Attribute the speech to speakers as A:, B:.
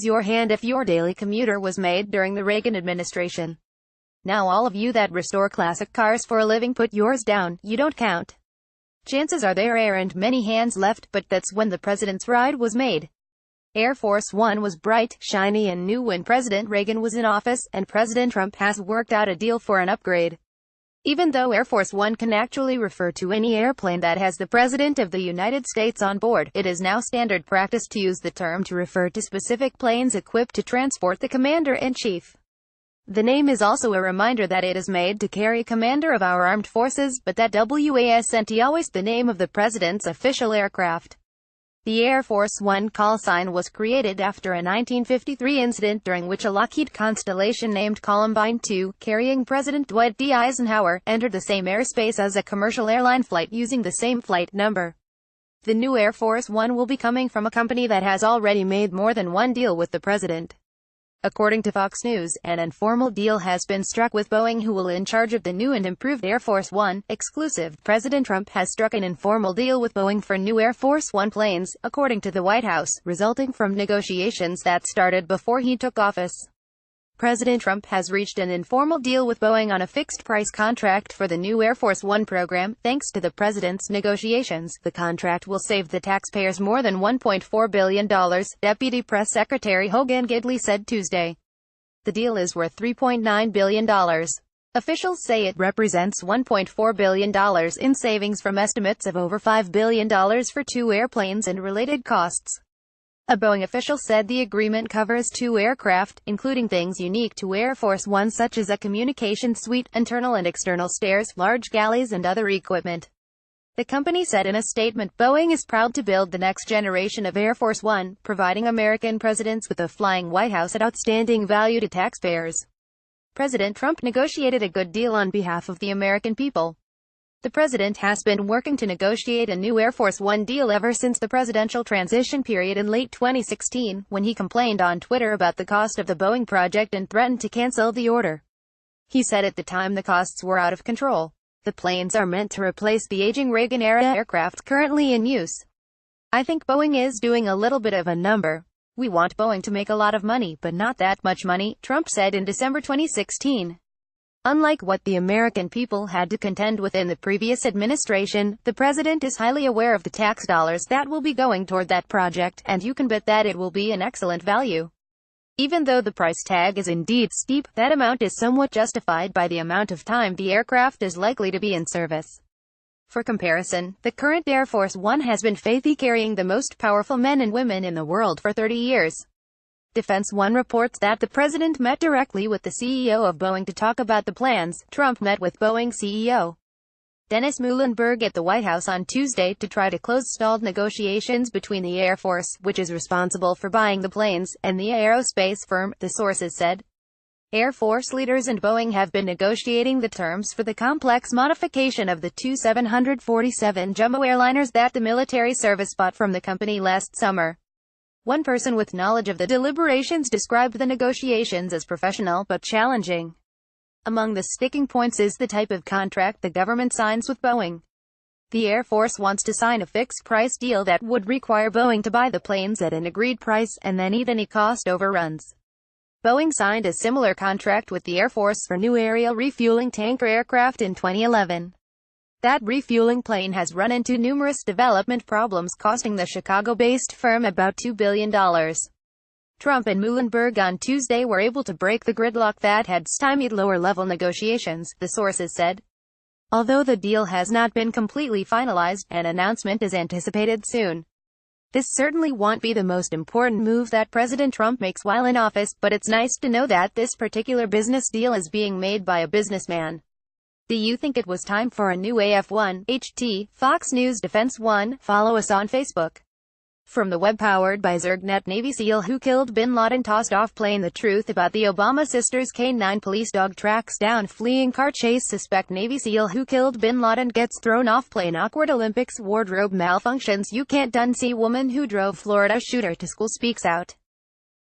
A: your hand if your daily commuter was made during the Reagan administration. Now all of you that restore classic cars for a living, put yours down, you don't count. Chances are there aren't many hands left, but that's when the president's ride was made. Air Force One was bright, shiny and new when President Reagan was in office, and President Trump has worked out a deal for an upgrade. Even though Air Force One can actually refer to any airplane that has the President of the United States on board, it is now standard practice to use the term to refer to specific planes equipped to transport the Commander-in-Chief. The name is also a reminder that it is made to carry Commander of our armed forces, but that wasn't always the name of the President's official aircraft. The Air Force One call sign was created after a 1953 incident during which a Lockheed Constellation named Columbine II, carrying President Dwight D. Eisenhower, entered the same airspace as a commercial airline flight using the same flight number. The new Air Force One will be coming from a company that has already made more than one deal with the President. According to Fox News, an informal deal has been struck with Boeing, who will in charge of the new and improved Air Force One. Exclusive. President Trump has struck an informal deal with Boeing for new Air Force One planes, according to the White House, resulting from negotiations that started before he took office. President Trump has reached an informal deal with Boeing on a fixed-price contract for the new Air Force One program. Thanks to the president's negotiations, the contract will save the taxpayers more than $1.4 billion, Deputy Press Secretary Hogan Gidley said Tuesday. The deal is worth $3.9 billion. Officials say it represents $1.4 billion in savings from estimates of over $5 billion for two airplanes and related costs. A Boeing official said the agreement covers two aircraft, including things unique to Air Force One such as a communication suite, internal and external stairs, large galleys and other equipment. The company said in a statement, Boeing is proud to build the next generation of Air Force One, providing American presidents with a flying White House at outstanding value to taxpayers. President Trump negotiated a good deal on behalf of the American people. The president has been working to negotiate a new Air Force One deal ever since the presidential transition period in late 2016, when he complained on Twitter about the cost of the Boeing project and threatened to cancel the order. He said at the time the costs were out of control. The planes are meant to replace the aging Reagan-era aircraft currently in use. I think Boeing is doing a little bit of a number. We want Boeing to make a lot of money, but not that much money, Trump said in December 2016. Unlike what the American people had to contend with in the previous administration, the president is highly aware of the tax dollars that will be going toward that project, and you can bet that it will be an excellent value. Even though the price tag is indeed steep, that amount is somewhat justified by the amount of time the aircraft is likely to be in service. For comparison, the current Air Force One has been faithfully carrying the most powerful men and women in the world for 30 years. Defense One reports that the president met directly with the CEO of Boeing to talk about the plans. Trump met with Boeing CEO Dennis Muilenburg at the White House on Tuesday to try to close stalled negotiations between the Air Force, which is responsible for buying the planes, and the aerospace firm, the sources said. Air Force leaders and Boeing have been negotiating the terms for the complex modification of the two 747 jumbo airliners that the military service bought from the company last summer. One person with knowledge of the deliberations described the negotiations as professional but challenging. Among the sticking points is the type of contract the government signs with Boeing. The Air Force wants to sign a fixed-price deal that would require Boeing to buy the planes at an agreed price, and then eat any cost overruns. Boeing signed a similar contract with the Air Force for new aerial refueling tanker aircraft in 2011. That refueling plane has run into numerous development problems, costing the Chicago-based firm about $2 billion. Trump and Muilenburg on Tuesday were able to break the gridlock that had stymied lower-level negotiations, the sources said. Although the deal has not been completely finalized, an announcement is anticipated soon. This certainly won't be the most important move that President Trump makes while in office, but it's nice to know that this particular business deal is being made by a businessman. Do you think it was time for a new AF-1, HT, Fox News Defense One? Follow us on Facebook. From the web powered by ZergNet, Navy SEAL who killed bin Laden tossed off plane. The truth about the Obama sisters' K-9 police dog tracks down fleeing car chase suspect. Navy SEAL who killed bin Laden gets thrown off plane. Awkward Olympics wardrobe malfunctions. You can't unsee woman who drove Florida shooter to school speaks out.